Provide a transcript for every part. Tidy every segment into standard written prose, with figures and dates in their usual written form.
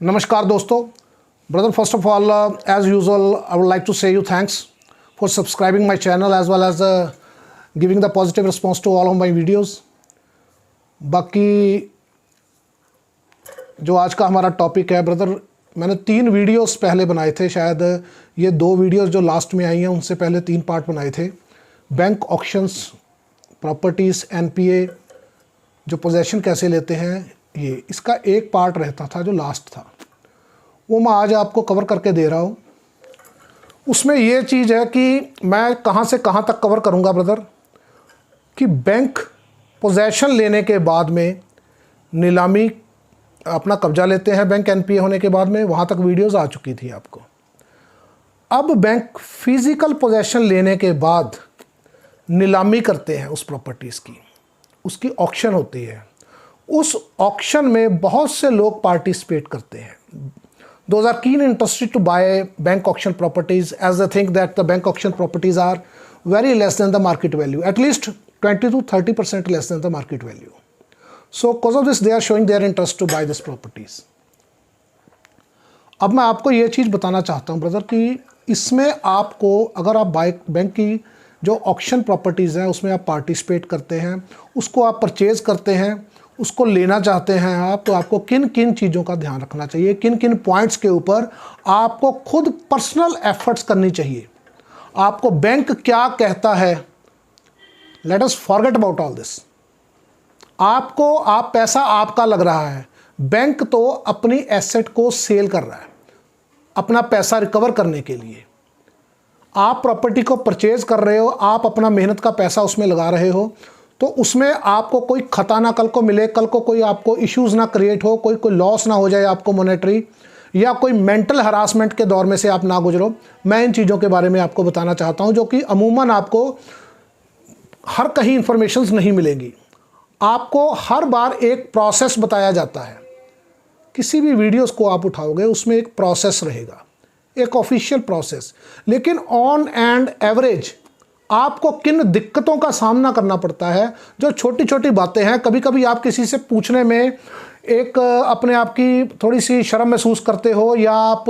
नमस्कार दोस्तों, brother, first of all, as usual, I would like to say you thanks for subscribing my channel as well as giving the positive response to all of my videos. बाकी जो आज का हमारा topic है brother, मैंने 3 videos पहले बनाए थे, शायद ये 2 वीडियोस जो लास्ट में आई हैं उनसे पहले 3 पार्ट बनाए थे। बैंक ऑक्शंस, प्रॉपर्टीज़, एनपीए, जो पोजेशन कैसे लेते हैं, ये इसका एक पार्ट रहता था जो लास्ट था, वो मैं आज आपको कवर करके दे रहा हूँ। उसमें ये चीज़ है कि मैं कहाँ से कहाँ तक कवर करूँगा ब्रदर, कि बैंक पोजेशन लेने के बाद में नीलामी अपना कब्जा लेते हैं बैंक एनपीए होने के बाद में, वहाँ तक वीडियोस आ चुकी थी आपको। अब बैंक फिज़िकल पोजेशन लेने के बाद नीलामी करते हैं उस प्रॉपर्टीज़ की, उसकी ऑक्शन होती है। उस ऑक्शन में बहुत से लोग पार्टिसिपेट करते हैं। Those are keen interested to buy bank auction properties as they think that the bank auction properties are very less than the market value, at least 20 to 30% less than the market value. So because of this they are showing their interest to buy this properties. अब मैं आपको ये चीज़ बताना चाहता हूँ brother कि इसमें आपको, अगर आप बैंक की जो ऑक्शन प्रॉपर्टीज़ हैं उसमें आप पार्टिसिपेट करते हैं, उसको आप परचेज़ करते हैं, उसको लेना चाहते हैं आप, तो आपको किन किन चीज़ों का ध्यान रखना चाहिए, किन किन पॉइंट्स के ऊपर आपको खुद पर्सनल एफर्ट्स करनी चाहिए। आपको बैंक क्या कहता है, let us forget about all this. आप पैसा आपका लग रहा है, बैंक तो अपनी एसेट को सेल कर रहा है अपना पैसा रिकवर करने के लिए। आप प्रॉपर्टी को परचेज कर रहे हो, आप अपना मेहनत का पैसा उसमें लगा रहे हो, तो उसमें आपको कोई खता ना कल को मिले, कल को कोई आपको इश्यूज़ ना क्रिएट हो, कोई लॉस ना हो जाए आपको मॉनेटरी, या कोई मेंटल हरासमेंट के दौर में से आप ना गुजरो। मैं इन चीज़ों के बारे में आपको बताना चाहता हूं, जो कि अमूमन आपको हर कहीं इंफॉर्मेशंस नहीं मिलेंगी। आपको हर बार एक प्रोसेस बताया जाता है। किसी भी वीडियोज़ को आप उठाओगे उसमें एक प्रोसेस रहेगा, एक ऑफिशियल प्रोसेस, लेकिन ऑन एंड एवरेज आपको किन दिक्कतों का सामना करना पड़ता है, जो छोटी छोटी बातें हैं। कभी कभी आप किसी से पूछने में एक अपने आप की थोड़ी सी शर्म महसूस करते हो, या आप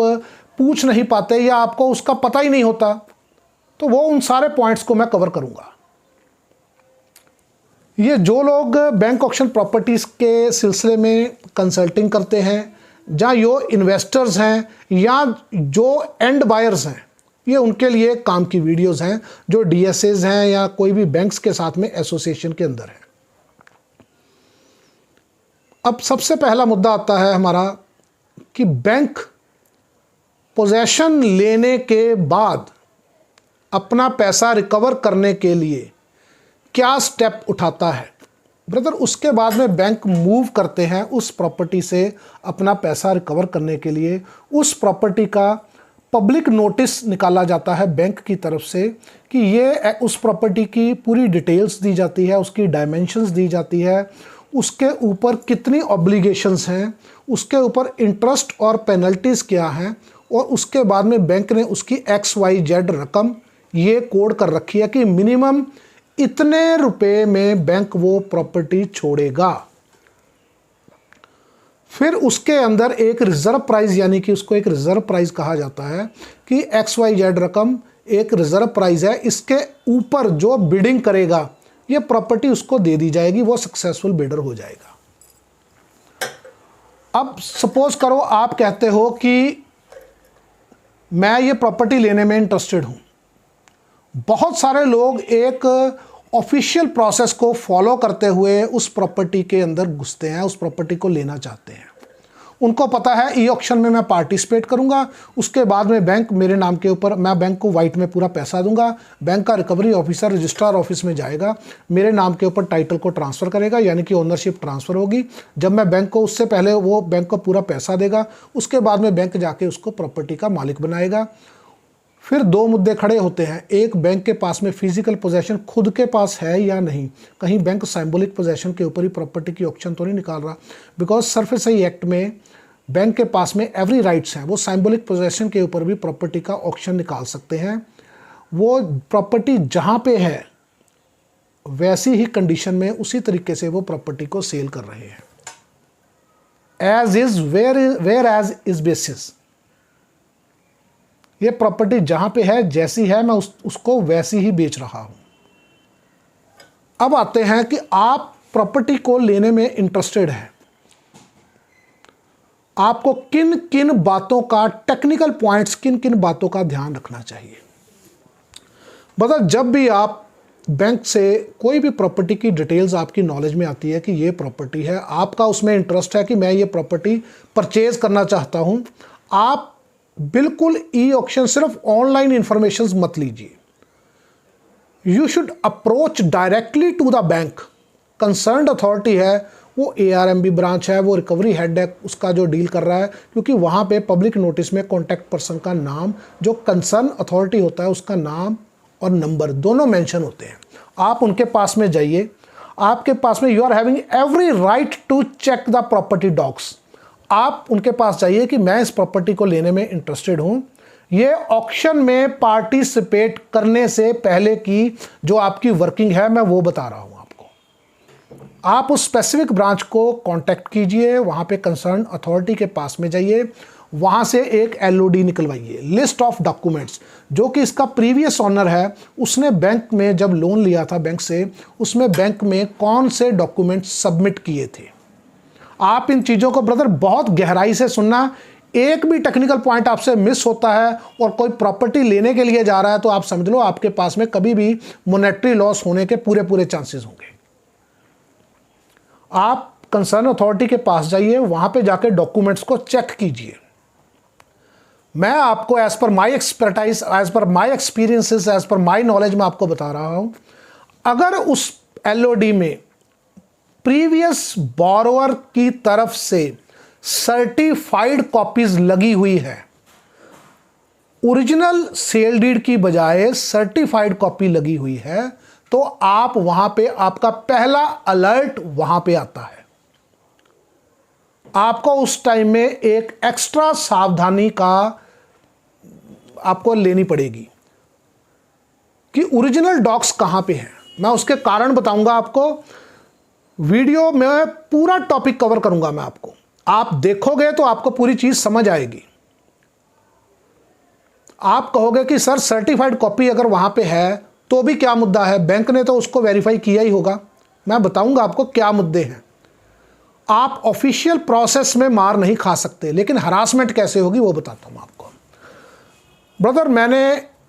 पूछ नहीं पाते, या आपको उसका पता ही नहीं होता, तो वो उन सारे पॉइंट्स को मैं कवर करूंगा। ये जो लोग बैंक ऑक्शन प्रॉपर्टीज़ के सिलसिले में कंसल्टिंग करते हैं, या जो इन्वेस्टर्स हैं, या जो एंड बायर्स हैं, ये उनके लिए काम की वीडियोस हैं, जो डीएसएस हैं या कोई भी बैंक्स के साथ में एसोसिएशन के अंदर है। अब सबसे पहला मुद्दा आता है हमारा कि बैंक पोजेशन लेने के बाद अपना पैसा रिकवर करने के लिए क्या स्टेप उठाता है ब्रदर। उसके बाद में बैंक मूव करते हैं उस प्रॉपर्टी से अपना पैसा रिकवर करने के लिए। उस प्रॉपर्टी का पब्लिक नोटिस निकाला जाता है बैंक की तरफ से, कि ये उस प्रॉपर्टी की पूरी डिटेल्स दी जाती है, उसकी डायमेंशंस दी जाती है, उसके ऊपर कितनी ऑब्लिगेशंस हैं, उसके ऊपर इंटरेस्ट और पेनल्टीज़ क्या हैं, और उसके बाद में बैंक ने उसकी XYZ रकम ये कोड कर रखी है कि मिनिमम इतने रुपए में बैंक वो प्रॉपर्टी छोड़ेगा। फिर उसके अंदर एक रिजर्व प्राइस, यानी कि उसको एक रिजर्व प्राइस कहा जाता है, कि XYZ रकम एक रिजर्व प्राइस है, इसके ऊपर जो बिडिंग करेगा ये प्रॉपर्टी उसको दे दी जाएगी, वो सक्सेसफुल बिडर हो जाएगा। अब सपोज करो आप कहते हो कि मैं ये प्रॉपर्टी लेने में इंटरेस्टेड हूं। बहुत सारे लोग एक ऑफिशियल प्रोसेस को फॉलो करते हुए उस प्रॉपर्टी के अंदर घुसते हैं, उस प्रॉपर्टी को लेना चाहते हैं। उनको पता है ई ऑक्शन में मैं पार्टिसिपेट करूंगा, उसके बाद में बैंक मेरे नाम के ऊपर, मैं बैंक को वाइट में पूरा पैसा दूंगा, बैंक का रिकवरी ऑफिसर रजिस्ट्रार ऑफिस में जाएगा, मेरे नाम के ऊपर टाइटल को ट्रांसफ़र करेगा, यानी कि ओनरशिप ट्रांसफ़र होगी। जब मैं बैंक को, उससे पहले वो बैंक को पूरा पैसा देगा, उसके बाद में बैंक जाके उसको प्रॉपर्टी का मालिक बनाएगा। फिर 2 मुद्दे खड़े होते हैं। एक, बैंक के पास में फिजिकल पोजेशन खुद के पास है या नहीं, कहीं बैंक सिंबॉलिक पोजेशन के ऊपर ही प्रॉपर्टी की ऑक्शन तो नहीं निकाल रहा। बिकॉज सरफेसी एक्ट में बैंक के पास में एवरी राइट्स हैं, वो सिंबॉलिक पोजेशन के ऊपर भी प्रॉपर्टी का ऑक्शन निकाल सकते हैं। वो प्रॉपर्टी जहाँ पे है वैसी ही कंडीशन में, उसी तरीके से वो प्रॉपर्टी को सेल कर रहे हैं। As is where as is basis. ये प्रॉपर्टी जहां पे है जैसी है मैं उसको वैसी ही बेच रहा हूं। अब आते हैं कि आप प्रॉपर्टी को लेने में इंटरेस्टेड हैं, आपको किन किन बातों का, टेक्निकल पॉइंट्स, किन किन बातों का ध्यान रखना चाहिए। मतलब जब भी आप बैंक से कोई भी प्रॉपर्टी की डिटेल्स आपकी नॉलेज में आती है कि ये प्रॉपर्टी है, आपका उसमें इंटरेस्ट है कि मैं ये प्रॉपर्टी परचेज करना चाहता हूं, आप बिल्कुल ई ऑक्शन सिर्फ ऑनलाइन इंफॉर्मेशन मत लीजिए। You should approach directly to the bank. Concerned authority है, वो ARMB ब्रांच है, वो रिकवरी हेड है, उसका जो डील कर रहा है, क्योंकि वहाँ पे पब्लिक नोटिस में कॉन्टैक्ट पर्सन का नाम, जो कंसर्न अथॉरिटी होता है उसका नाम और नंबर दोनों मेंशन होते हैं। आप उनके पास में जाइए, आपके पास में you are having every right to check the property docs. आप उनके पास जाइए कि मैं इस प्रॉपर्टी को लेने में इंटरेस्टेड हूँ, ये ऑक्शन में पार्टिसिपेट करने से पहले की जो आपकी वर्किंग है मैं वो बता रहा हूँ आपको। आप उस स्पेसिफिक ब्रांच को कांटेक्ट कीजिए, वहाँ पे कंसर्न अथॉरिटी के पास में जाइए, वहाँ से एक LOD निकलवाइए, लिस्ट ऑफ डॉक्यूमेंट्स, जो कि इसका प्रीवियस ऑनर है, उसने बैंक में जब लोन लिया था बैंक से, उसमें बैंक में कौन से डॉक्यूमेंट्स सबमिट किए थे। आप इन चीज़ों को ब्रदर बहुत गहराई से सुनना। एक भी टेक्निकल पॉइंट आपसे मिस होता है और कोई प्रॉपर्टी लेने के लिए जा रहा है तो आप समझ लो आपके पास में कभी भी मॉनेटरी लॉस होने के पूरे चांसेस होंगे। आप कंसर्न अथॉरिटी के पास जाइए, वहां पे जाके डॉक्यूमेंट्स को चेक कीजिए। मैं आपको as per my expertise, as per my experiences, as per my knowledge में आपको बता रहा हूं, अगर उस LOD में प्रीवियस बोरोवर की तरफ से सर्टिफाइड कॉपीज लगी हुई है, ओरिजिनल सेल डीड की बजाय सर्टिफाइड कॉपी लगी हुई है, तो आप वहां पे, आपका पहला अलर्ट वहां पे आता है। आपको उस टाइम में एक एक्स्ट्रा सावधानी का आपको लेनी पड़ेगी कि ओरिजिनल डॉक्स कहां पे हैं। मैं उसके कारण बताऊंगा आपको, वीडियो में पूरा टॉपिक कवर करूंगा मैं आपको। आप देखोगे तो आपको पूरी चीज समझ आएगी। आप कहोगे कि सर सर्टिफाइड कॉपी अगर वहां पे है तो भी क्या मुद्दा है, बैंक ने तो उसको वेरीफाई किया ही होगा। मैं बताऊंगा आपको क्या मुद्दे हैं। आप ऑफिशियल प्रोसेस में मार नहीं खा सकते, लेकिन हरासमेंट कैसे होगी वो बताता हूं आपको। ब्रदर, मैंने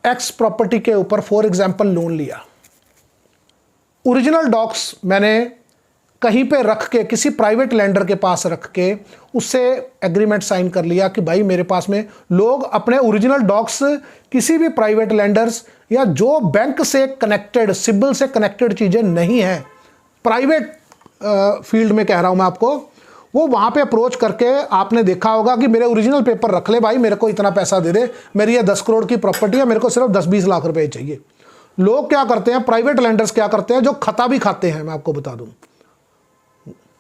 एक्स प्रॉपर्टी के ऊपर फॉर एग्जांपल लोन लिया, ओरिजिनल डॉक्स मैंने कहीं पे रख के, किसी प्राइवेट लेंडर के पास रख के उससे एग्रीमेंट साइन कर लिया कि भाई मेरे पास में, लोग अपने ओरिजिनल डॉक्स किसी भी प्राइवेट लेंडर्स या जो बैंक से कनेक्टेड, सिबिल से कनेक्टेड चीज़ें नहीं हैं, प्राइवेट फील्ड में कह रहा हूं मैं आपको, वो वहाँ पे अप्रोच करके आपने देखा होगा कि मेरे ओरिजिनल पेपर रख ले भाई, मेरे को इतना पैसा दे दे, मेरी ये 10 करोड़ की प्रॉपर्टी है, मेरे को सिर्फ 10-20 लाख रुपए चाहिए। लोग क्या करते हैं, प्राइवेट लेंडर्स क्या करते हैं, जो खता भी खाते हैं। मैं आपको बता दूं,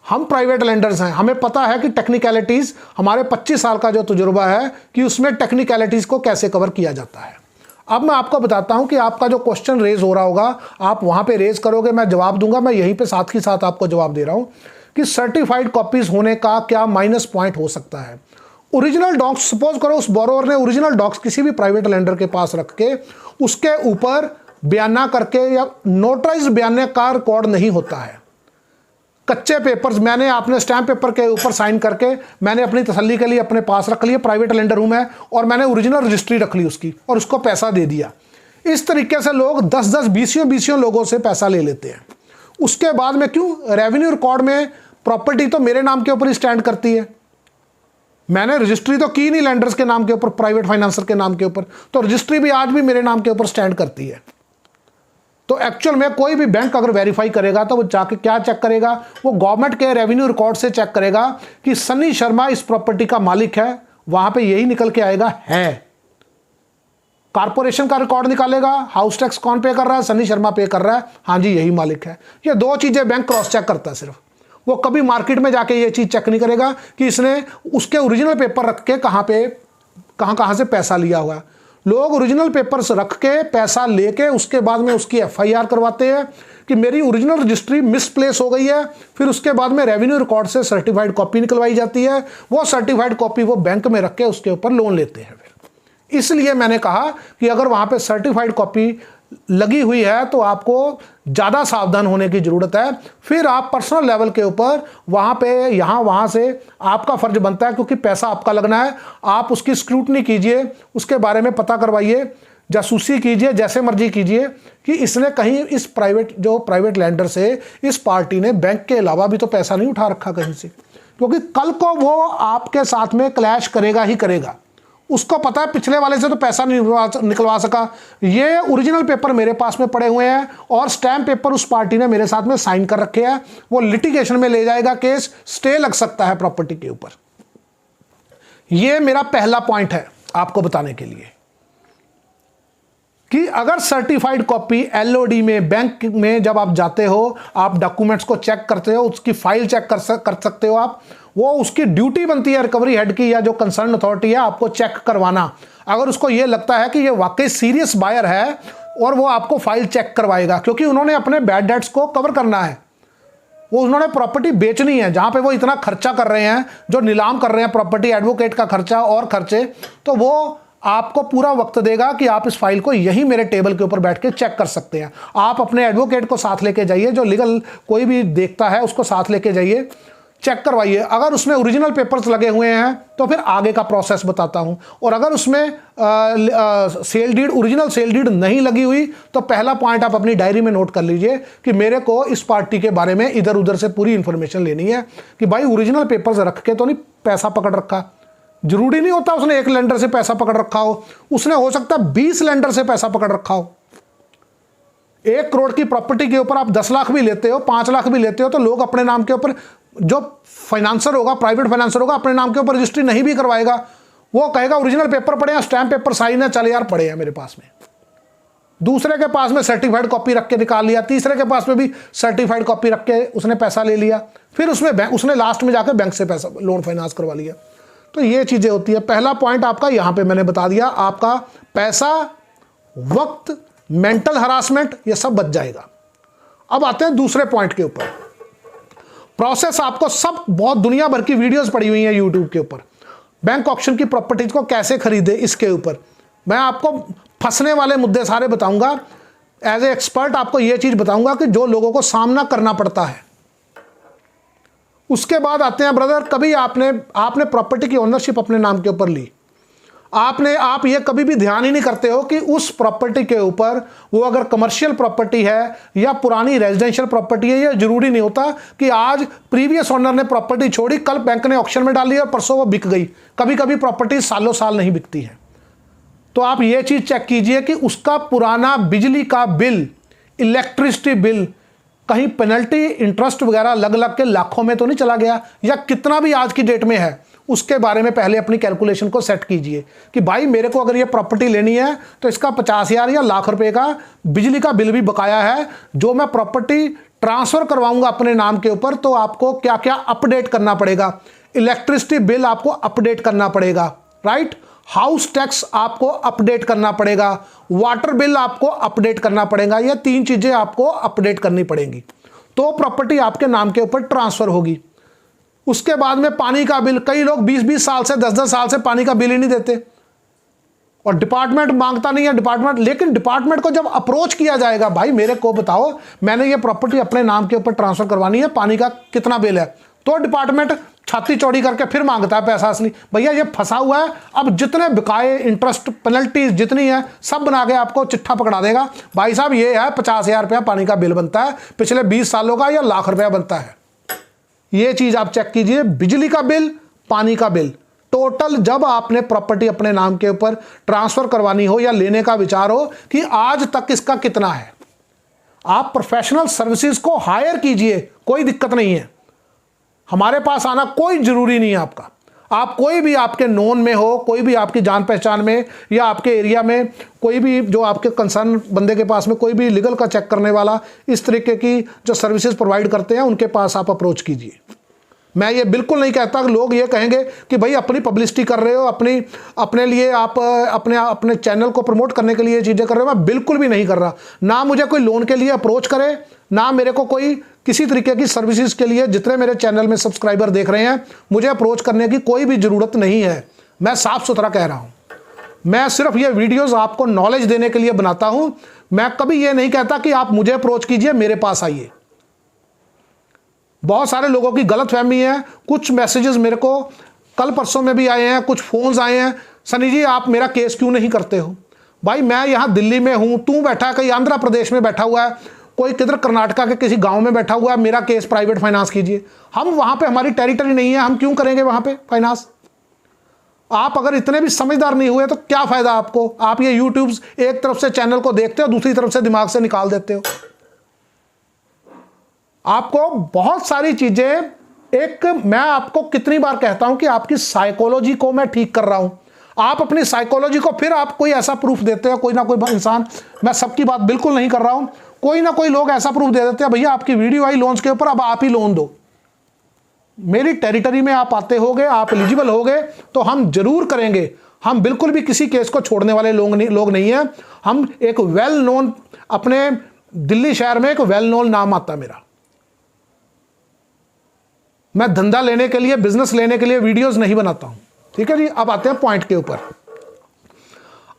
हम प्राइवेट लेंडर्स हैं, हमें पता है कि टेक्निकलिटीज, हमारे 25 साल का जो तजुर्बा है कि उसमें टेक्निकलिटीज को कैसे कवर किया जाता है। अब मैं आपको बताता हूं कि आपका जो क्वेश्चन रेज हो रहा होगा, आप वहां पे रेज करोगे, मैं जवाब दूंगा। मैं यहीं पे साथ ही साथ आपको जवाब दे रहा हूं कि सर्टिफाइड कॉपीज होने का क्या माइनस पॉइंट हो सकता है। ओरिजिनल डॉक्स, सपोज करो उस बोरोवर ने ओरिजिनल डॉक्स किसी भी प्राइवेट लेंडर के पास रख के उसके ऊपर बयाना करके, या नोटराइज बयाने का रिकॉर्ड नहीं होता है, कच्चे पेपर्स मैंने आपने स्टैम्प पेपर के ऊपर साइन करके मैंने अपनी तसल्ली के लिए अपने पास रख लिए, प्राइवेट लेंडर हूं मैं, और मैंने ओरिजिनल रजिस्ट्री रख ली उसकी और उसको पैसा दे दिया। इस तरीके से लोग 10-10, 20 लोगों से पैसा ले लेते हैं। उसके बाद में क्यों, रेवेन्यू रिकॉर्ड में प्रॉपर्टी तो मेरे नाम के ऊपर ही स्टैंड करती है, मैंने रजिस्ट्री तो की नहीं लेंडर्स के नाम के ऊपर, प्राइवेट फाइनेंसर के नाम के ऊपर, तो रजिस्ट्री भी आज भी मेरे नाम के ऊपर स्टैंड करती है। तो एक्चुअल में कोई भी बैंक अगर वेरीफाई करेगा तो वो जाके क्या चेक करेगा, वो गवर्नमेंट के रेवेन्यू रिकॉर्ड से चेक करेगा कि सन्नी शर्मा इस प्रॉपर्टी का मालिक है, वहां पे यही निकल के आएगा है। कारपोरेशन का रिकॉर्ड निकालेगा, हाउस टैक्स कौन पे कर रहा है, सन्नी शर्मा पे कर रहा है, हाँ जी यही मालिक है। ये दो चीजें बैंक क्रॉस चेक करता है सिर्फ, वो कभी मार्केट में जाके ये चीज चेक नहीं करेगा कि इसने उसके ओरिजिनल पेपर रख के कहां से पैसा लिया हुआ है। लोग ओरिजिनल पेपर्स रख के पैसा लेके उसके बाद में उसकी FIR करवाते हैं कि मेरी ओरिजिनल रजिस्ट्री मिसप्लेस हो गई है, फिर उसके बाद में रेवेन्यू रिकॉर्ड से सर्टिफाइड कॉपी निकलवाई जाती है, वो सर्टिफाइड कॉपी वो बैंक में रख के उसके ऊपर लोन लेते हैं। फिर इसलिए मैंने कहा कि अगर वहाँ पे सर्टिफाइड कॉपी लगी हुई है तो आपको ज़्यादा सावधान होने की ज़रूरत है। फिर आप पर्सनल लेवल के ऊपर वहाँ पे वहाँ से आपका फ़र्ज बनता है, क्योंकि पैसा आपका लगना है, आप उसकी स्क्रूटनी कीजिए, उसके बारे में पता करवाइए, जासूसी कीजिए, जैसे मर्जी कीजिए कि इसने कहीं इस प्राइवेट लैंडर से इस पार्टी ने बैंक के अलावा भी तो पैसा नहीं उठा रखा कहीं से, क्योंकि कल को वो आपके साथ में क्लैश करेगा ही करेगा। उसको पता है पिछले वाले से तो पैसा नहीं निकलवा सका, ये ओरिजिनल पेपर मेरे पास में पड़े हुए हैं और स्टैम्प पेपर उस पार्टी ने मेरे साथ में साइन कर रखे हैं, वो लिटिगेशन में ले जाएगा केस, स्टे लग सकता है प्रॉपर्टी के ऊपर। ये मेरा पहला पॉइंट है आपको बताने के लिए कि अगर सर्टिफाइड कॉपी एलओडी में बैंक में जब आप जाते हो, आप डॉक्यूमेंट्स को चेक करते हो, उसकी फाइल चेक कर सकते हो आप, वो उसकी ड्यूटी बनती है रिकवरी हेड की या जो कंसर्न अथॉरिटी है आपको चेक करवाना। अगर उसको ये लगता है कि ये वाकई सीरियस बायर है और वो आपको फाइल चेक करवाएगा, क्योंकि उन्होंने अपने बैड डेट्स को कवर करना है, वो उन्होंने प्रॉपर्टी बेचनी है जहां पे वो इतना खर्चा कर रहे हैं, जो नीलाम कर रहे हैं प्रॉपर्टी, एडवोकेट का खर्चा और खर्चे, तो वो आपको पूरा वक्त देगा कि आप इस फाइल को यही मेरे टेबल के ऊपर बैठ के चेक कर सकते हैं। आप अपने एडवोकेट को साथ लेके जाइए, जो लीगल कोई भी देखता है उसको साथ लेके जाइए, चेक करवाइए। अगर उसमें ओरिजिनल पेपर्स लगे हुए हैं तो फिर आगे का प्रोसेस बताता हूं, और अगर उसमें sale deed, original sale deed नहीं लगी हुई तो पहला पॉइंट आप अपनी डायरी में नोट कर लीजिए कि मेरे को इस पार्टी के बारे में इधर उधर से पूरी इंफॉर्मेशन लेनी है कि भाई ओरिजिनल पेपर्स रख के तो नहीं पैसा पकड़ रखा। जरूरी नहीं होता उसने एक लेंडर से पैसा पकड़ रखा हो, उसने हो सकता है 20 लेंडर से पैसा पकड़ रखा हो। 1 करोड़ की प्रॉपर्टी के ऊपर आप 10 लाख भी लेते हो, 5 लाख भी लेते हो, तो लोग अपने नाम के ऊपर, जो फाइनेंसर होगा, प्राइवेट फाइनेंसर होगा, अपने नाम के ऊपर रजिस्ट्री नहीं भी करवाएगा, वो कहेगा ओरिजिनल पेपर पड़े हैं, स्टैम्प पेपर साइन है, चल यार पड़े हैं मेरे पास में। दूसरे के पास में सर्टिफाइड कॉपी रख के निकाल लिया, तीसरे के पास में भी सर्टिफाइड कॉपी रख के उसने पैसा ले लिया, फिर उसने लास्ट में जाकर बैंक से पैसा लोन फाइनेंस करवा लिया। तो ये चीजें होती है। पहला पॉइंट आपका यहां पे मैंने बता दिया, आपका पैसा, वक्त, मेंटल हरासमेंट, ये सब बच जाएगा। अब आते हैं दूसरे पॉइंट के ऊपर। प्रोसेस आपको सब, बहुत दुनिया भर की वीडियोस पड़ी हुई हैं यूट्यूब के ऊपर, बैंक ऑक्शन की प्रॉपर्टीज को कैसे खरीदे, इसके ऊपर मैं आपको फंसने वाले मुद्दे सारे बताऊंगा। एज ए एक्सपर्ट आपको यह चीज बताऊंगा कि जो लोगों को सामना करना पड़ता है। उसके बाद आते हैं ब्रदर, कभी आपने प्रॉपर्टी की ओनरशिप अपने नाम के ऊपर ली, आप ये कभी भी ध्यान ही नहीं करते हो कि उस प्रॉपर्टी के ऊपर, वो अगर कमर्शियल प्रॉपर्टी है या पुरानी रेजिडेंशियल प्रॉपर्टी है, ये जरूरी नहीं होता कि आज प्रीवियस ओनर ने प्रॉपर्टी छोड़ी, कल बैंक ने ऑक्शन में डाली और परसों वो बिक गई। कभी कभी प्रॉपर्टी सालों साल नहीं बिकती है। तो आप ये चीज चेक कीजिए कि उसका पुराना बिजली का बिल, इलेक्ट्रिसिटी बिल, कहीं पेनल्टी, इंटरेस्ट वगैरह लग लग के लाखों में तो नहीं चला गया, या कितना भी आज की डेट में है, उसके बारे में पहले अपनी कैलकुलेशन को सेट कीजिए कि भाई मेरे को अगर ये प्रॉपर्टी लेनी है तो इसका 50,000 या लाख रुपए का बिजली का बिल भी बकाया है। जो मैं प्रॉपर्टी ट्रांसफर करवाऊंगा अपने नाम के ऊपर, तो आपको क्या क्या अपडेट करना पड़ेगा। इलेक्ट्रिसिटी बिल आपको अपडेट करना पड़ेगा, राइट। हाउस टैक्स आपको अपडेट करना पड़ेगा, वाटर बिल आपको अपडेट करना पड़ेगा। ये 3 चीजें आपको अपडेट करनी पड़ेंगी, तो प्रॉपर्टी आपके नाम के ऊपर ट्रांसफर होगी। उसके बाद में पानी का बिल, कई लोग 20-20 साल से, 10-10 साल से पानी का बिल ही नहीं देते, और डिपार्टमेंट मांगता नहीं है। लेकिन डिपार्टमेंट को जब अप्रोच किया जाएगा, भाई मेरे को बताओ, मैंने ये प्रॉपर्टी अपने नाम के ऊपर ट्रांसफर करवानी है, पानी का कितना बिल है, तो डिपार्टमेंट छाती चौड़ी करके फिर मांगता है पैसा असली। भैया ये फंसा हुआ है, अब जितने बिकाए, इंटरेस्ट, पेनल्टीज जितनी है, सब बना के आपको चिट्ठा पकड़ा देगा। भाई साहब ये है 50,000 रुपया पानी का बिल बनता है, पिछले 20 सालों का, या लाख रुपया बनता है। ये चीज आप चेक कीजिए, बिजली का बिल, पानी का बिल, टोटल जब आपने प्रॉपर्टी अपने नाम के ऊपर ट्रांसफर करवानी हो या लेने का विचार हो कि आज तक इसका कितना है। आप प्रोफेशनल सर्विसेज को हायर कीजिए, कोई दिक्कत नहीं है, हमारे पास आना कोई जरूरी नहीं है आपका। आप कोई भी आपके नोन में हो, कोई भी आपकी जान पहचान में, या आपके एरिया में कोई भी जो आपके कंसर्न बंदे के पास में कोई भी लीगल का चेक करने वाला, इस तरीके की जो सर्विसेज प्रोवाइड करते हैं, उनके पास आप अप्रोच कीजिए। मैं ये बिल्कुल नहीं कहता कि लोग ये कहेंगे कि भाई अपनी पब्लिसिटी कर रहे हो, अपने लिए आप अपने चैनल को प्रमोट करने के लिए ये चीज़ें कर रहे हो। मैं बिल्कुल भी नहीं कर रहा। ना मुझे कोई लोन के लिए अप्रोच करे, ना मेरे को कोई किसी तरीके की सर्विसेज के लिए, जितने मेरे चैनल में सब्सक्राइबर देख रहे हैं, मुझे अप्रोच करने की कोई भी ज़रूरत नहीं है। मैं साफ सुथरा कह रहा हूँ। मैं सिर्फ ये वीडियोज़ आपको नॉलेज देने के लिए बनाता हूँ। मैं कभी ये नहीं कहता कि आप मुझे अप्रोच कीजिए, मेरे पास आइए। बहुत सारे लोगों की गलतफहमी है। कुछ मैसेजेस मेरे को कल परसों में भी आए हैं, कुछ फोन्स आए हैं, सनी जी आप मेरा केस क्यों नहीं करते हो। भाई मैं यहाँ दिल्ली में हूँ, तू बैठा है कहीं आंध्र प्रदेश में बैठा हुआ है, कोई किधर कर्नाटका के किसी गांव में बैठा हुआ है, मेरा केस प्राइवेट फाइनेंस कीजिए। हम वहाँ पे, हमारी टेरिटरी नहीं है, हम क्यों करेंगे वहाँ पे फाइनेंस। आप अगर इतने भी समझदार नहीं हुए तो क्या फ़ायदा आपको। आप ये यूट्यूब एक तरफ से चैनल को देखते हो, दूसरी तरफ से दिमाग से निकाल देते हो। आपको बहुत सारी चीजें, मैं आपको कितनी बार कहता हूं कि आपकी साइकोलॉजी को मैं ठीक कर रहा हूं। आप अपनी साइकोलॉजी को, फिर आप कोई ऐसा प्रूफ देते हो, कोई ना कोई इंसान, मैं सबकी बात बिल्कुल नहीं कर रहा हूं, कोई ना कोई लोग ऐसा प्रूफ दे देते हैं, भैया आपकी वीडियो आई लोन्स के ऊपर, अब आप ही लोन दो। मेरी टेरिटरी में आप आते होगे, आप एलिजिबल होगे तो हम जरूर करेंगे। हम बिल्कुल भी किसी केस को छोड़ने वाले लोग नहीं हैं। हम एक वेल नोन, अपने दिल्ली शहर में एक वेल नोन नाम आता है मेरा। मैं धंधा लेने के लिए, बिजनेस लेने के लिए वीडियोस नहीं बनाता हूं। ठीक है जी। अब आते हैं पॉइंट के ऊपर।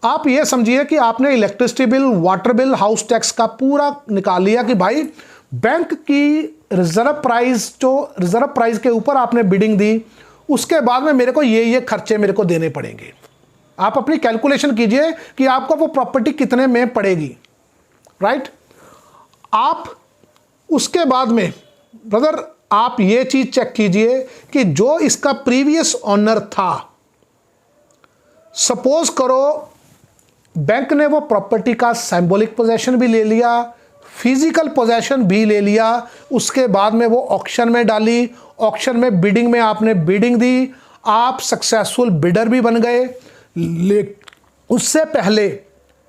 आप ये समझिए कि आपने electricity bill, water bill, house tax का पूरा निकाल लिया कि भाई बैंक की रिजर्व प्राइस के ऊपर आपने बिडिंग दी, उसके बाद में मेरे को ये खर्चे मेरे को देने पड़ेंगे। आप अपनी कैलकुलेशन कीजिए कि आपको वो प्रॉपर्टी कितने में पड़ेगी, राइट। आप उसके बाद में ब्रदर आप ये चीज चेक कीजिए कि जो इसका प्रीवियस ओनर था, सपोज करो बैंक ने वो प्रॉपर्टी का सिंबॉलिक पोजेशन भी ले लिया, फिजिकल पोजेशन भी ले लिया, उसके बाद में वो ऑक्शन में डाली, ऑक्शन में बिडिंग में आपने बिडिंग दी, आप सक्सेसफुल बिडर भी बन गए। उससे पहले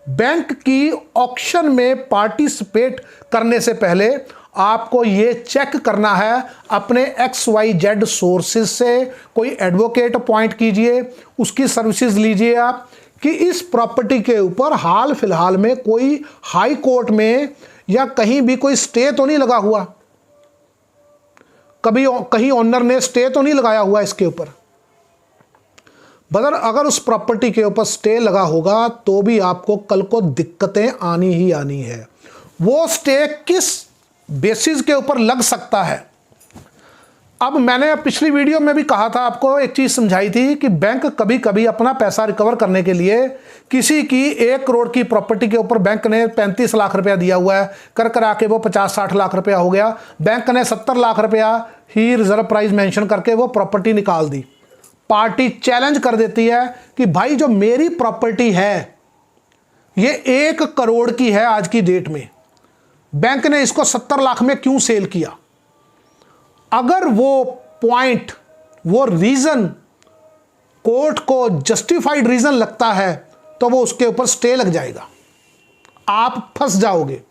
बैंक की ऑक्शन में पार्टिसिपेट करने से पहले आपको ये चेक करना है अपने XYZ सोर्सेज से, कोई एडवोकेट अपॉइंट कीजिए, उसकी सर्विसेज लीजिए आप, कि इस प्रॉपर्टी के ऊपर हाल फिलहाल में कोई हाई कोर्ट में या कहीं भी कोई स्टे तो नहीं लगा हुआ, कभी कहीं ओनर ने स्टे तो नहीं लगाया हुआ इसके ऊपर। बदर अगर उस प्रॉपर्टी के ऊपर स्टे लगा होगा तो भी आपको कल को दिक्कतें आनी ही आनी है। वो स्टे किस बेसिस के ऊपर लग सकता है। अब मैंने पिछली वीडियो में भी कहा था, आपको एक चीज़ समझाई थी कि बैंक कभी कभी अपना पैसा रिकवर करने के लिए, किसी की 1 करोड़ की प्रॉपर्टी के ऊपर बैंक ने 35 लाख रुपया दिया हुआ है, कर आके वो 50-60 लाख रुपया हो गया, बैंक ने 70 लाख रुपया ही रिजर्व प्राइस मेंशन करके वो प्रॉपर्टी निकाल दी। पार्टी चैलेंज कर देती है कि भाई जो मेरी प्रॉपर्टी है ये 1 करोड़ की है आज की डेट में, बैंक ने इसको 70 लाख में क्यों सेल किया। अगर वो पॉइंट, वो रीजन कोर्ट को जस्टिफाइड रीजन लगता है तो वो उसके ऊपर स्टे लग जाएगा, आप फंस जाओगे,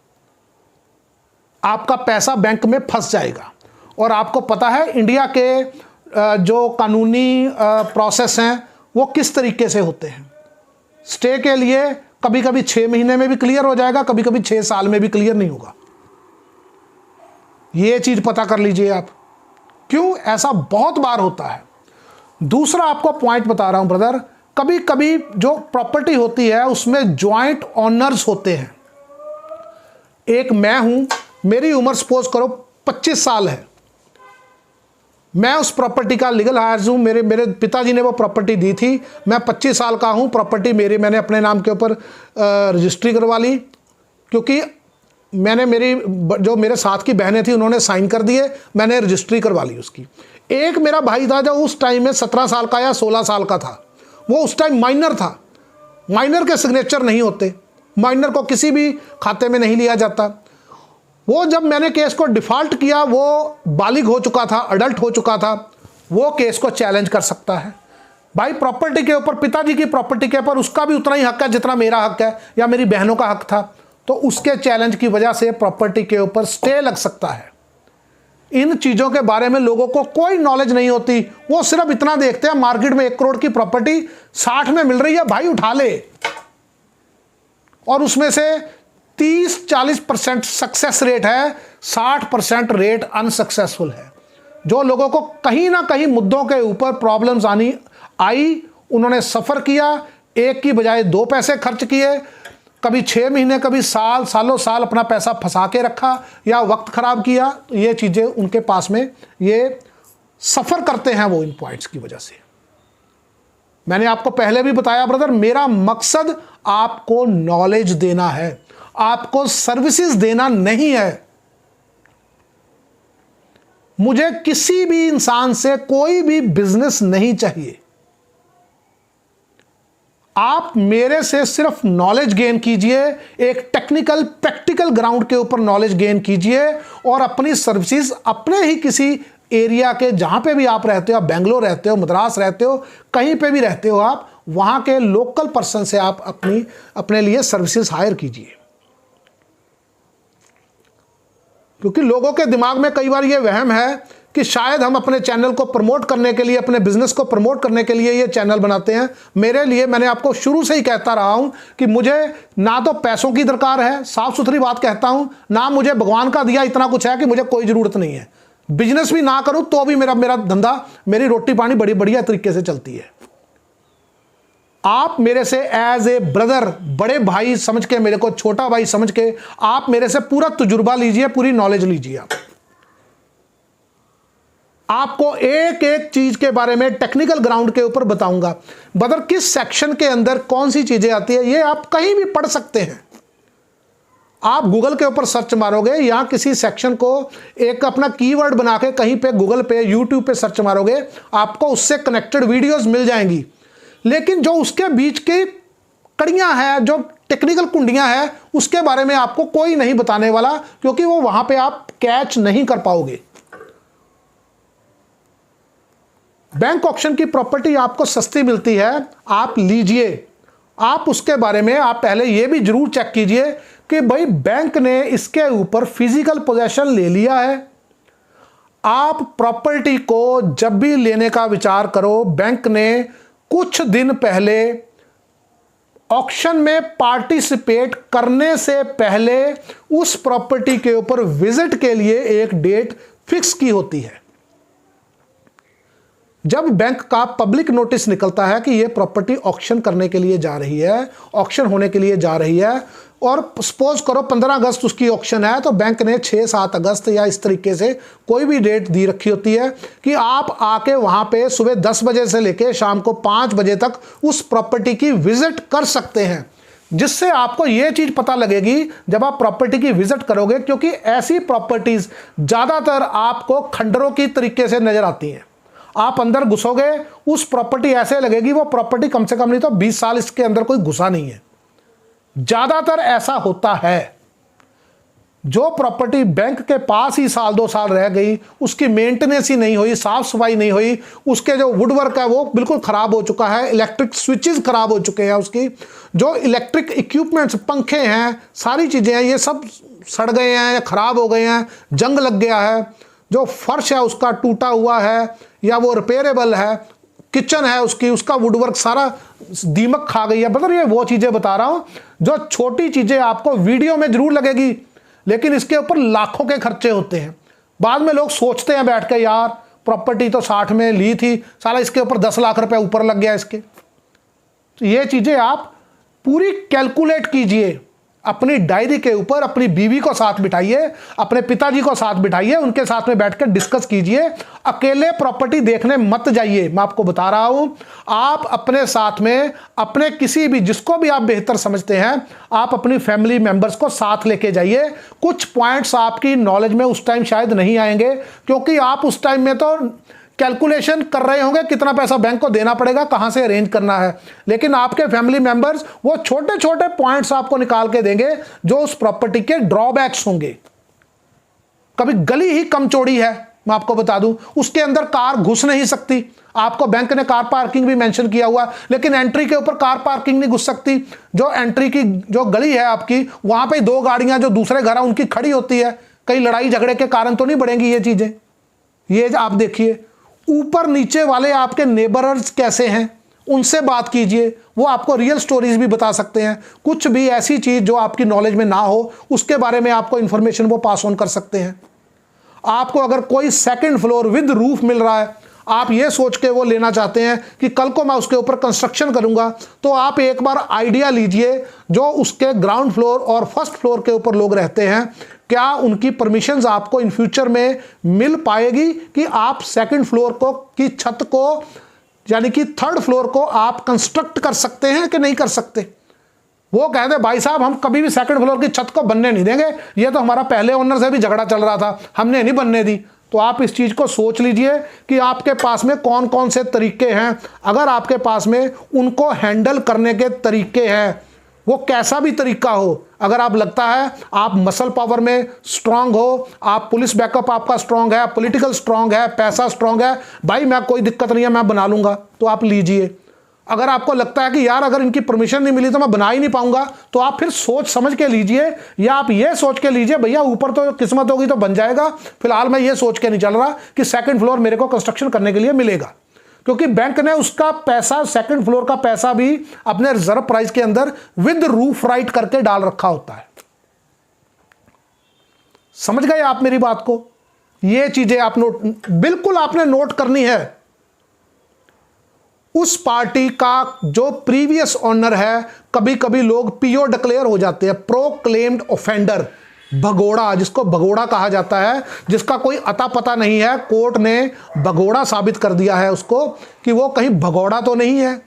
आपका पैसा बैंक में फंस जाएगा। और आपको पता है इंडिया के जो कानूनी प्रोसेस हैं वो किस तरीके से होते हैं। स्टे के लिए कभी कभी 6 महीने में भी क्लियर हो जाएगा, कभी कभी 6 साल में भी क्लियर नहीं होगा। ये चीज पता कर लीजिए आप, क्यों ऐसा बहुत बार होता है। दूसरा आपको पॉइंट बता रहा हूं ब्रदर, कभी कभी जो प्रॉपर्टी होती है उसमें जॉइंट ओनर्स होते हैं। एक मैं हूं, मेरी उम्र सपोज करो 25 साल है, मैं उस प्रॉपर्टी का लीगल हायर हूँ, मेरे पिताजी ने वो प्रॉपर्टी दी थी, मैं 25 साल का हूँ, प्रॉपर्टी मैंने अपने नाम के ऊपर रजिस्ट्री करवा ली, क्योंकि जो मेरे साथ की बहनें थी उन्होंने साइन कर दिए, मैंने रजिस्ट्री करवा ली उसकी। एक मेरा भाई था जो उस टाइम में 17 साल का या 16 साल का था, वो उस टाइम माइनर था, माइनर के सिग्नेचर नहीं होते, माइनर को किसी भी खाते में नहीं लिया जाता। वो जब मैंने केस को डिफ़ॉल्ट किया, वो बालिग हो चुका था, अडल्ट हो चुका था, वो केस को चैलेंज कर सकता है। भाई प्रॉपर्टी के ऊपर, पिताजी की प्रॉपर्टी के ऊपर उसका भी उतना ही हक है जितना मेरा हक है या मेरी बहनों का हक था, तो उसके चैलेंज की वजह से प्रॉपर्टी के ऊपर स्टे लग सकता है। इन चीज़ों के बारे में लोगों को कोई नॉलेज नहीं होती। वो सिर्फ इतना देखते हैं मार्केट में 1 करोड़ की प्रॉपर्टी 60 में मिल रही है, भाई उठा ले। और उसमें से 30-40% सक्सेस रेट है, 60% रेट अनसक्सेसफुल है। जो लोगों को कहीं ना कहीं मुद्दों के ऊपर प्रॉब्लम्स आई, उन्होंने सफ़र किया, एक की बजाय 2 पैसे खर्च किए, कभी 6 महीने, कभी सालों साल अपना पैसा फंसा के रखा या वक्त खराब किया। ये चीज़ें उनके पास में ये सफ़र करते हैं वो इन पॉइंट्स की वजह से। मैंने आपको पहले भी बताया ब्रदर, मेरा मकसद आपको नॉलेज देना है, आपको सर्विसेज देना नहीं है। मुझे किसी भी इंसान से कोई भी बिजनेस नहीं चाहिए। आप मेरे से सिर्फ नॉलेज गेन कीजिए, एक टेक्निकल प्रैक्टिकल ग्राउंड के ऊपर नॉलेज गेन कीजिए और अपनी सर्विसेज अपने ही किसी एरिया के, जहां पे भी आप रहते हो, आप बेंगलोर रहते हो, मद्रास रहते हो, कहीं पे भी रहते हो, आप वहां के लोकल पर्सन से आप अपने लिए सर्विसेज हायर कीजिए। क्योंकि लोगों के दिमाग में कई बार ये वहम है कि शायद हम अपने चैनल को प्रमोट करने के लिए, अपने बिजनेस को प्रमोट करने के लिए ये चैनल बनाते हैं। मेरे लिए, मैंने आपको शुरू से ही कहता रहा हूं कि मुझे ना तो पैसों की दरकार है, साफ सुथरी बात कहता हूं, ना मुझे भगवान का दिया इतना कुछ है कि मुझे कोई ज़रूरत नहीं है। बिजनेस भी ना करूं तो भी मेरा धंधा, मेरी रोटी पानी बड़ी बढ़िया तरीके से चलती है। आप मेरे से एज ए ब्रदर, बड़े भाई समझ के, मेरे को छोटा भाई समझ के आप मेरे से पूरा तजुर्बा लीजिए, पूरी नॉलेज लीजिए। आपको एक एक चीज के बारे में टेक्निकल ग्राउंड के ऊपर बताऊंगा। ब्रदर किस सेक्शन के अंदर कौन सी चीजें आती है, ये आप कहीं भी पढ़ सकते हैं। आप गूगल के ऊपर सर्च मारोगे या किसी सेक्शन को एक अपना कीवर्ड बना के कहीं पे गूगल पे, यूट्यूब पे सर्च मारोगे, आपको उससे कनेक्टेड वीडियोस मिल जाएंगी। लेकिन जो उसके बीच की कड़ियां हैं, जो टेक्निकल कुंडियां हैं, उसके बारे में आपको कोई नहीं बताने वाला, क्योंकि वो वहां पे आप कैच नहीं कर पाओगे। बैंक ऑक्शन की प्रॉपर्टी आपको सस्ती मिलती है, आप लीजिए। आप उसके बारे में आप पहले ये भी जरूर चेक कीजिए कि भाई बैंक ने इसके ऊपर फिजिकल पोजेशन ले लिया है। आप प्रॉपर्टी को जब भी लेने का विचार करो, बैंक ने कुछ दिन पहले ऑक्शन में पार्टिसिपेट करने से पहले उस प्रॉपर्टी के ऊपर विजिट के लिए एक डेट फिक्स की होती है। जब बैंक का पब्लिक नोटिस निकलता है कि यह प्रॉपर्टी ऑक्शन करने के लिए जा रही है, ऑक्शन होने के लिए जा रही है, और सपोज करो 15 अगस्त उसकी ऑक्शन है, तो बैंक ने 6-7 अगस्त या इस तरीके से कोई भी डेट दी रखी होती है कि आप आके वहां पे सुबह 10 बजे से लेके शाम को 5 बजे तक उस प्रॉपर्टी की विजिट कर सकते हैं। जिससे आपको यह चीज पता लगेगी जब आप प्रॉपर्टी की विजिट करोगे, क्योंकि ऐसी प्रॉपर्टीज ज्यादातर आपको खंडरों की तरीके से नजर आती हैं। आप अंदर घुसोगे, उस प्रॉपर्टी ऐसे लगेगी वो प्रॉपर्टी कम से कम नहीं तो 20 साल इसके अंदर कोई घुसा नहीं है। ज्यादातर ऐसा होता है। जो प्रॉपर्टी बैंक के पास ही 1-2 साल रह गई, उसकी मेंटेनेंस ही नहीं हुई, साफ सफाई नहीं हुई, उसके जो वुडवर्क है वो बिल्कुल खराब हो चुका है, इलेक्ट्रिक स्विचेस खराब हो चुके हैं, उसकी जो इलेक्ट्रिक इक्विपमेंट्स, पंखे हैं, सारी चीजें हैं, ये सब सड़ गए हैं या खराब हो गए हैं, जंग लग गया है, जो फर्श है उसका टूटा हुआ है या वो रिपेयरेबल है, किचन है उसका वुडवर्क सारा दीमक खा गई है। मतलब ये वो चीजें बता रहा हूं जो छोटी चीजें आपको वीडियो में जरूर लगेगी, लेकिन इसके ऊपर लाखों के खर्चे होते हैं। बाद में लोग सोचते हैं बैठ के, यार प्रॉपर्टी तो 60 में ली थी, साला इसके ऊपर 10 लाख रुपए ऊपर लग गया इसके। तो ये चीजें आप पूरी कैलकुलेट कीजिए, अपनी डायरी के ऊपर अपनी बीवी को साथ बिठाइए, अपने पिताजी को साथ बिठाइए, उनके साथ में बैठकर डिस्कस कीजिए। अकेले प्रॉपर्टी देखने मत जाइए। मैं आपको बता रहा हूं, आप अपने साथ में अपने किसी भी, जिसको भी आप बेहतर समझते हैं, आप अपनी फैमिली मेंबर्स को साथ लेके जाइए। कुछ पॉइंट्स आपकी नॉलेज में उस टाइम शायद नहीं आएंगे, क्योंकि आप उस टाइम में तो कैलकुलेशन कर रहे होंगे कितना पैसा बैंक को देना पड़ेगा, कहां से अरेंज करना है, लेकिन आपके फैमिली मेंबर्स वो छोटे छोटे पॉइंट्स आपको निकाल के देंगे जो उस प्रॉपर्टी के ड्रॉबैक्स होंगे। कभी गली ही कम चौड़ी है, मैं आपको बता दूं, उसके अंदर कार घुस नहीं सकती। आपको बैंक ने कार पार्किंग भी मेंशन किया हुआ, लेकिन एंट्री के ऊपर कार पार्किंग नहीं घुस सकती। जो एंट्री की जो गली है आपकी, वहां पे 2 गाड़ियां जो दूसरे घर है उनकी खड़ी होती है, कई लड़ाई झगड़े के कारण तो नहीं बढ़ेंगी ये चीज़ें। ये आप देखिए, ऊपर नीचे वाले आपके नेबरर्स कैसे हैं, उनसे बात कीजिए, वो आपको रियल स्टोरीज भी बता सकते हैं। कुछ भी ऐसी चीज़ जो आपकी नॉलेज में ना हो, उसके बारे में आपको इन्फॉर्मेशन वो पास ऑन कर सकते हैं। आपको अगर कोई सेकंड फ्लोर विद रूफ मिल रहा है, आप ये सोच के वो लेना चाहते हैं कि कल को मैं उसके ऊपर कंस्ट्रक्शन करूंगा, तो आप एक बार आइडिया लीजिए जो उसके ग्राउंड फ्लोर और फर्स्ट फ्लोर के ऊपर लोग रहते हैं, क्या उनकी परमिशंस आपको इन फ्यूचर में मिल पाएगी कि आप सेकंड फ्लोर को की छत को, यानी कि थर्ड फ्लोर को आप कंस्ट्रक्ट कर सकते हैं कि नहीं कर सकते। वो कहते भाई साहब हम कभी भी सेकंड फ्लोर की छत को बनने नहीं देंगे, ये तो हमारा पहले ओनर से भी झगड़ा चल रहा था, हमने नहीं बनने दी। तो आप इस चीज़ को सोच लीजिए कि आपके पास में कौन कौन से तरीके हैं। अगर आपके पास में उनको हैंडल करने के तरीके हैं, वो कैसा भी तरीका हो, अगर आप लगता है आप मसल पावर में स्ट्रांग हो, आप पुलिस बैकअप आपका स्ट्रांग है, पॉलिटिकल स्ट्रांग है, पैसा स्ट्रांग है, भाई मैं कोई दिक्कत नहीं है मैं बना लूँगा, तो आप लीजिए। अगर आपको लगता है कि यार अगर इनकी परमिशन नहीं मिली तो मैं बना ही नहीं पाऊंगा, तो आप फिर सोच समझ के लीजिए, या आप ये सोच के लीजिए भैया ऊपर तो किस्मत होगी तो बन जाएगा। फिलहाल मैं ये सोच के नहीं चल रहा कि सेकंड फ्लोर मेरे को कंस्ट्रक्शन करने के लिए मिलेगा, क्योंकि बैंक ने उसका पैसा, सेकंड फ्लोर का पैसा भी अपने रिजर्व प्राइस के अंदर विद रूफ राइट करके डाल रखा होता है। समझ गए आप मेरी बात को? ये चीजें आप बिल्कुल आपने नोट करनी है। उस पार्टी का जो प्रीवियस ओनर है, कभी कभी लोग पीओ डिक्लेयर हो जाते हैं, प्रोक्लेम्ड ऑफेंडर, भगोड़ा, जिसको भगोड़ा कहा जाता है, जिसका कोई अता पता नहीं है, कोर्ट ने भगोड़ा साबित कर दिया है उसको कि वो कहीं भगोड़ा तो नहीं है।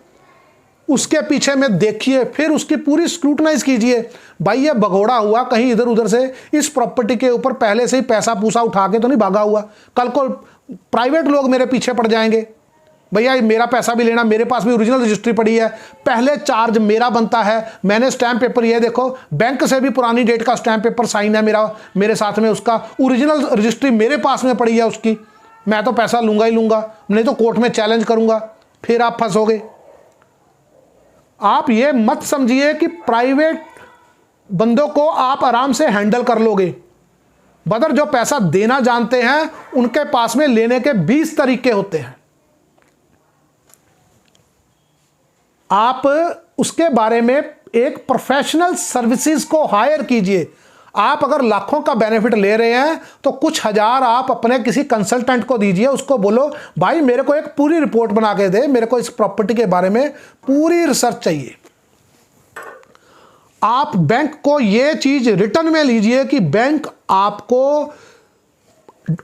उसके पीछे में देखिए, फिर उसकी पूरी स्क्रूटनाइज कीजिए, भाई ये भगोड़ा हुआ कहीं इधर उधर से इस प्रॉपर्टी के ऊपर पहले से ही पैसा पूसा उठा के तो नहीं भागा हुआ, कल को प्राइवेट लोग मेरे पीछे पड़ जाएंगे, भैया मेरा पैसा भी लेना, मेरे पास भी ओरिजिनल रजिस्ट्री पड़ी है, पहले चार्ज मेरा बनता है, मैंने स्टैम्प पेपर, ये देखो बैंक से भी पुरानी डेट का स्टैम्प पेपर साइन है मेरे साथ में, उसका ओरिजिनल रजिस्ट्री मेरे पास में पड़ी है उसकी, मैं तो पैसा लूंगा ही लूंगा, नहीं तो कोर्ट में चैलेंज करूंगा, फिर आप फंसोगे। आप ये मत समझिए कि प्राइवेट बंदों को आप आराम से हैंडल कर लोगे, बदर जो पैसा देना जानते हैं उनके पास में लेने के 20 तरीके होते हैं। आप उसके बारे में एक प्रोफेशनल सर्विसेज को हायर कीजिए। आप अगर लाखों का बेनिफिट ले रहे हैं तो कुछ हजार आप अपने किसी कंसल्टेंट को दीजिए, उसको बोलो भाई मेरे को एक पूरी रिपोर्ट बना के दे, मेरे को इस प्रॉपर्टी के बारे में पूरी रिसर्च चाहिए। आप बैंक को यह चीज रिटर्न में लीजिए कि बैंक आपको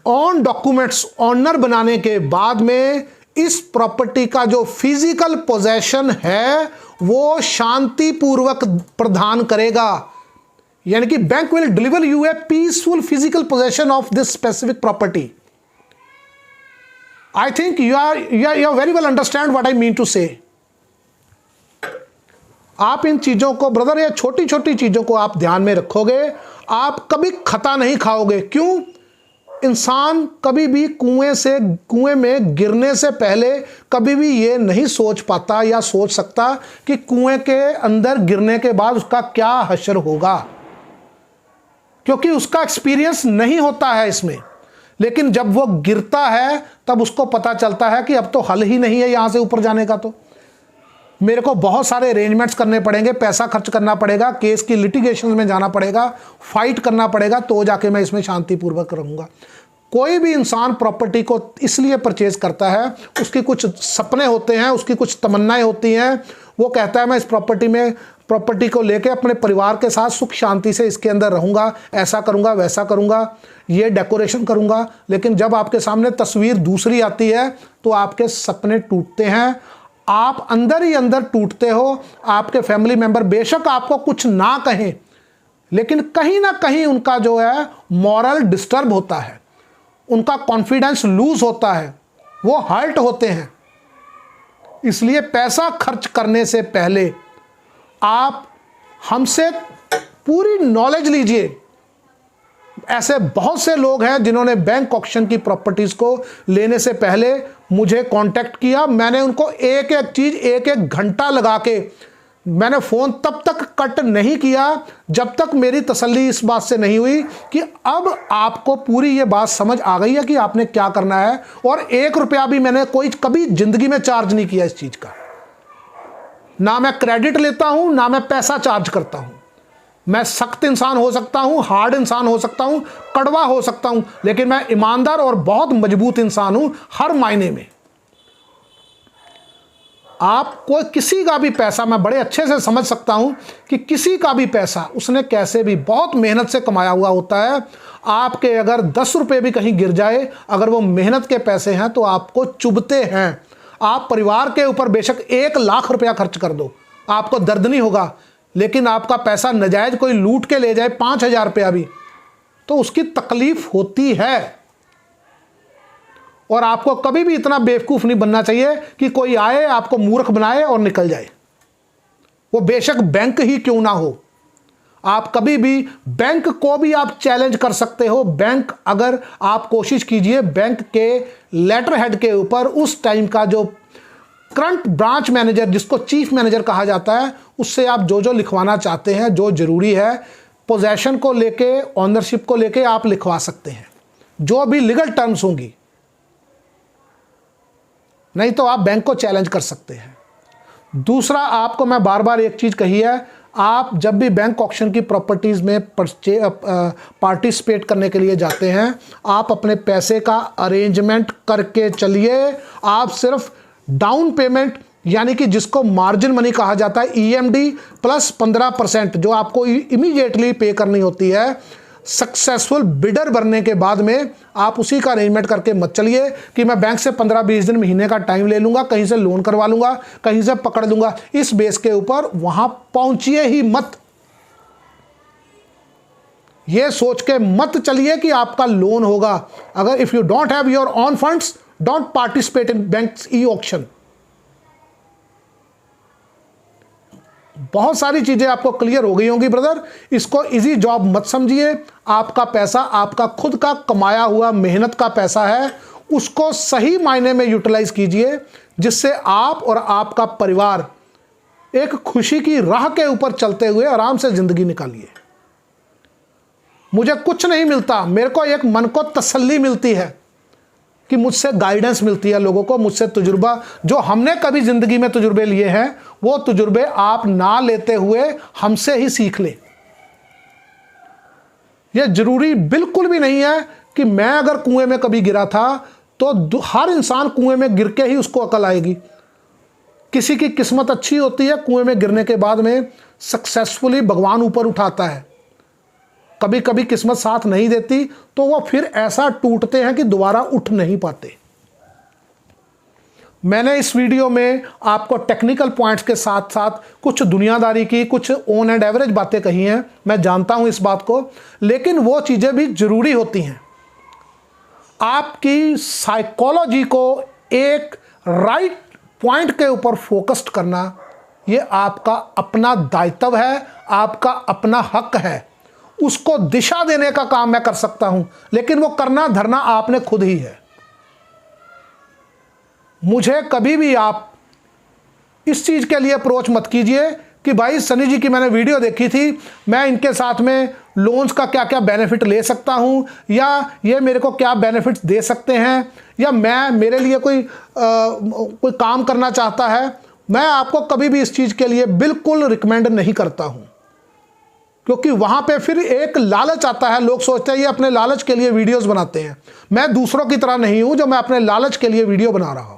ऑन डॉक्यूमेंट्स ऑनर बनाने के बाद में इस प्रॉपर्टी का जो फिजिकल पोजेशन है वो शांतिपूर्वक प्रदान करेगा, यानी कि bank will deliver you a peaceful physical possession of this specific property. I think you very well understand what I mean to say. आप इन चीजों को ब्रदर, ये छोटी छोटी चीजों को आप ध्यान में रखोगे, आप कभी खता नहीं खाओगे। क्यों? इंसान कभी भी कुएं में गिरने से पहले कभी भी ये नहीं सोच पाता या सोच सकता कि कुएं के अंदर गिरने के बाद उसका क्या हश्र होगा, क्योंकि उसका एक्सपीरियंस नहीं होता है इसमें। लेकिन जब वो गिरता है तब उसको पता चलता है कि अब तो हल ही नहीं है यहां से ऊपर जाने का, तो मेरे को बहुत सारे अरेंजमेंट्स करने पड़ेंगे, पैसा खर्च करना पड़ेगा, केस की लिटिगेशन में जाना पड़ेगा, फाइट करना पड़ेगा, तो जाके मैं इसमें शांतिपूर्वक रहूँगा। कोई भी इंसान प्रॉपर्टी को इसलिए परचेज करता है, उसके कुछ सपने होते हैं, उसकी कुछ तमन्नाएं होती हैं। वो कहता है मैं इस प्रॉपर्टी को लेके अपने परिवार के साथ सुख शांति से इसके अंदर रहूँगा, ऐसा करूँगा, वैसा करूँगा, ये डेकोरेशन करूँगा। लेकिन जब आपके सामने तस्वीर दूसरी आती है तो आपके सपने टूटते हैं, आप अंदर ही अंदर टूटते हो। आपके फैमिली मेंबर बेशक आपको कुछ ना कहें, लेकिन कहीं ना कहीं उनका जो है मॉरल डिस्टर्ब होता है, उनका कॉन्फिडेंस लूज होता है, वो हर्ट होते हैं। इसलिए पैसा खर्च करने से पहले आप हमसे पूरी नॉलेज लीजिए। ऐसे बहुत से लोग हैं जिन्होंने बैंक ऑक्शन की प्रॉपर्टीज को लेने से पहले मुझे कांटेक्ट किया, मैंने उनको एक एक चीज एक एक घंटा लगा के मैंने फ़ोन तब तक कट नहीं किया जब तक मेरी तसल्ली इस बात से नहीं हुई कि अब आपको पूरी ये बात समझ आ गई है कि आपने क्या करना है। और 1 रुपया भी मैंने कभी ज़िंदगी में चार्ज नहीं किया इस चीज़ का। ना मैं क्रेडिट लेता हूं, ना मैं पैसा चार्ज करता हूं। मैं सख्त इंसान हो सकता हूं, हार्ड इंसान हो सकता हूं, कड़वा हो सकता हूं, लेकिन मैं ईमानदार और बहुत मजबूत इंसान हूं हर मायने में। आपको किसी का भी पैसा, मैं बड़े अच्छे से समझ सकता हूं कि किसी का भी पैसा उसने कैसे भी बहुत मेहनत से कमाया हुआ होता है। आपके अगर 10 रुपये भी कहीं गिर जाए, अगर वो मेहनत के पैसे हैं तो आपको चुभते हैं। आप परिवार के ऊपर बेशक 1 लाख रुपया खर्च कर दो, आपको दर्द नहीं होगा, लेकिन आपका पैसा नजायज कोई लूट के ले जाए 5,000 रुपया भी, तो उसकी तकलीफ होती है। और आपको कभी भी इतना बेवकूफ़ नहीं बनना चाहिए कि कोई आए आपको मूर्ख बनाए और निकल जाए, वो बेशक बैंक ही क्यों ना हो। आप कभी भी बैंक को भी आप चैलेंज कर सकते हो। बैंक, अगर आप कोशिश कीजिए बैंक के लेटर हेड के ऊपर उस टाइम का जो करंट ब्रांच मैनेजर, जिसको चीफ मैनेजर कहा जाता है, उससे आप जो जो लिखवाना चाहते हैं, जो जरूरी है, पोजेशन को लेके, ऑनरशिप को लेके आप लिखवा सकते हैं, जो भी लीगल टर्म्स होंगी। नहीं तो आप बैंक को चैलेंज कर सकते हैं। दूसरा, आपको मैं बार बार एक चीज़ कही है, आप जब भी बैंक ऑक्शन की प्रॉपर्टीज़ में पार्टिसिपेट करने के लिए जाते हैं, आप अपने पैसे का अरेंजमेंट करके चलिए। आप सिर्फ डाउन पेमेंट, यानी कि जिसको मार्जिन मनी कहा जाता है, EMD प्लस 15% जो आपको इमीडिएटली पे करनी होती है, सक्सेसफुल बिडर बनने के बाद में आप उसी का अरेंजमेंट करके मत चलिए कि मैं बैंक से 15-20 दिन, महीने का टाइम ले लूंगा, कहीं से लोन करवा लूंगा, कहीं से पकड़ लूंगा। इस बेस के ऊपर वहां पहुंचिए ही मत। यह सोच के मत चलिए कि आपका लोन होगा। अगर if you don't have your own funds, don't participate in banks e auction. बहुत सारी चीजें आपको क्लियर हो गई होंगी ब्रदर। इसको इजी जॉब मत समझिए। आपका पैसा आपका खुद का कमाया हुआ मेहनत का पैसा है, उसको सही मायने में यूटिलाइज कीजिए, जिससे आप और आपका परिवार एक खुशी की राह के ऊपर चलते हुए आराम से जिंदगी निकालिए। मुझे कुछ नहीं मिलता, मेरे को एक मन को तसल्ली मिलती है कि मुझसे गाइडेंस मिलती है लोगों को, मुझसे तजुर्बा, जो हमने कभी जिंदगी में तजुर्बे लिए हैं, वो तजुर्बे आप ना लेते हुए हमसे ही सीख लें। यह जरूरी बिल्कुल भी नहीं है कि मैं अगर कुएं में कभी गिरा था तो हर इंसान कुएं में गिर के ही उसको अकल आएगी। किसी की किस्मत अच्छी होती है, कुएं में गिरने के बाद में सक्सेसफुली भगवान ऊपर उठाता है। कभी कभी किस्मत साथ नहीं देती तो वो फिर ऐसा टूटते हैं कि दोबारा उठ नहीं पाते। मैंने इस वीडियो में आपको टेक्निकल पॉइंट्स के साथ साथ कुछ दुनियादारी की, कुछ ऑन एंड एवरेज बातें कही हैं। मैं जानता हूं इस बात को, लेकिन वो चीज़ें भी जरूरी होती हैं। आपकी साइकोलॉजी को एक राइट पॉइंट के ऊपर फोकस्ड करना, ये आपका अपना दायित्व है, आपका अपना हक है। उसको दिशा देने का काम मैं कर सकता हूं, लेकिन वो करना धरना आपने खुद ही है। मुझे कभी भी आप इस चीज के लिए अप्रोच मत कीजिए कि भाई सनी जी की मैंने वीडियो देखी थी, मैं इनके साथ में लोन्स का क्या क्या बेनिफिट ले सकता हूं, या ये मेरे को क्या बेनिफिट्स दे सकते हैं, या मेरे लिए कोई काम करना चाहता है। मैं आपको कभी भी इस चीज के लिए बिल्कुल रिकमेंड नहीं करता हूं, क्योंकि वहां पे फिर एक लालच आता है। लोग सोचते हैं ये अपने लालच के लिए वीडियोस बनाते हैं। मैं दूसरों की तरह नहीं हूं जो मैं अपने लालच के लिए वीडियो बना रहा हूं।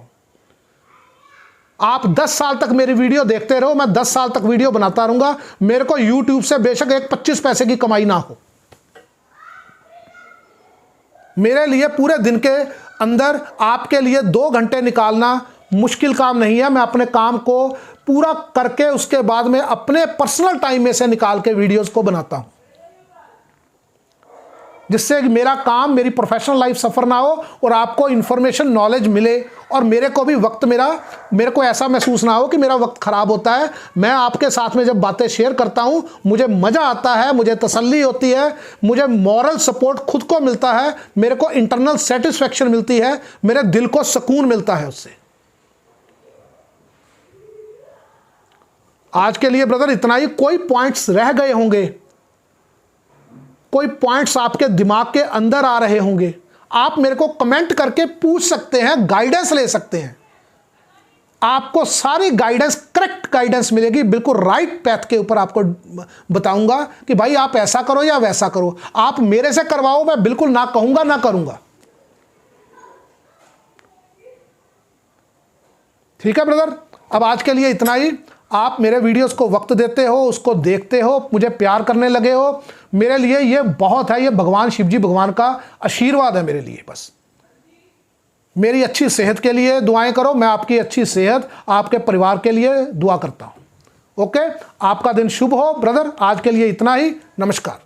आप 10 साल तक मेरी वीडियो देखते रहो, मैं 10 साल तक वीडियो बनाता रहूंगा। मेरे को YouTube से बेशक एक 25 पैसे की कमाई ना हो, मेरे लिए पूरे दिन के अंदर आपके लिए 2 घंटे निकालना मुश्किल काम नहीं है। मैं अपने काम को पूरा करके उसके बाद में अपने पर्सनल टाइम में से निकाल के वीडियोस को बनाता हूं, जिससे मेरा काम, मेरी प्रोफेशनल लाइफ सफर ना हो और आपको इंफॉर्मेशन, नॉलेज मिले, और मेरे को भी वक्त मेरे को ऐसा महसूस ना हो कि मेरा वक्त खराब होता है। मैं आपके साथ में जब बातें शेयर करता हूं, मुझे मजा आता है, मुझे तसल्ली होती है, मुझे मॉरल सपोर्ट खुद को मिलता है, मेरे को इंटरनल सेटिस्फैक्शन मिलती है, मेरे दिल को सुकून मिलता है उससे। आज के लिए ब्रदर इतना ही। कोई पॉइंट्स रह गए होंगे, कोई पॉइंट्स आपके दिमाग के अंदर आ रहे होंगे, आप मेरे को कमेंट करके पूछ सकते हैं, गाइडेंस ले सकते हैं। आपको सारी गाइडेंस, करेक्ट गाइडेंस मिलेगी, बिल्कुल राइट पैथ के ऊपर आपको बताऊंगा कि भाई आप ऐसा करो या वैसा करो। आप मेरे से करवाओ, मैं बिल्कुल ना कहूंगा ना करूंगा। ठीक है ब्रदर, अब आज के लिए इतना ही। आप मेरे वीडियोस को वक्त देते हो, उसको देखते हो, मुझे प्यार करने लगे हो, मेरे लिए ये बहुत है। ये भगवान शिवजी भगवान का आशीर्वाद है मेरे लिए। बस मेरी अच्छी सेहत के लिए दुआएं करो, मैं आपकी अच्छी सेहत, आपके परिवार के लिए दुआ करता हूं। ओके, आपका दिन शुभ हो ब्रदर। आज के लिए इतना ही, नमस्कार।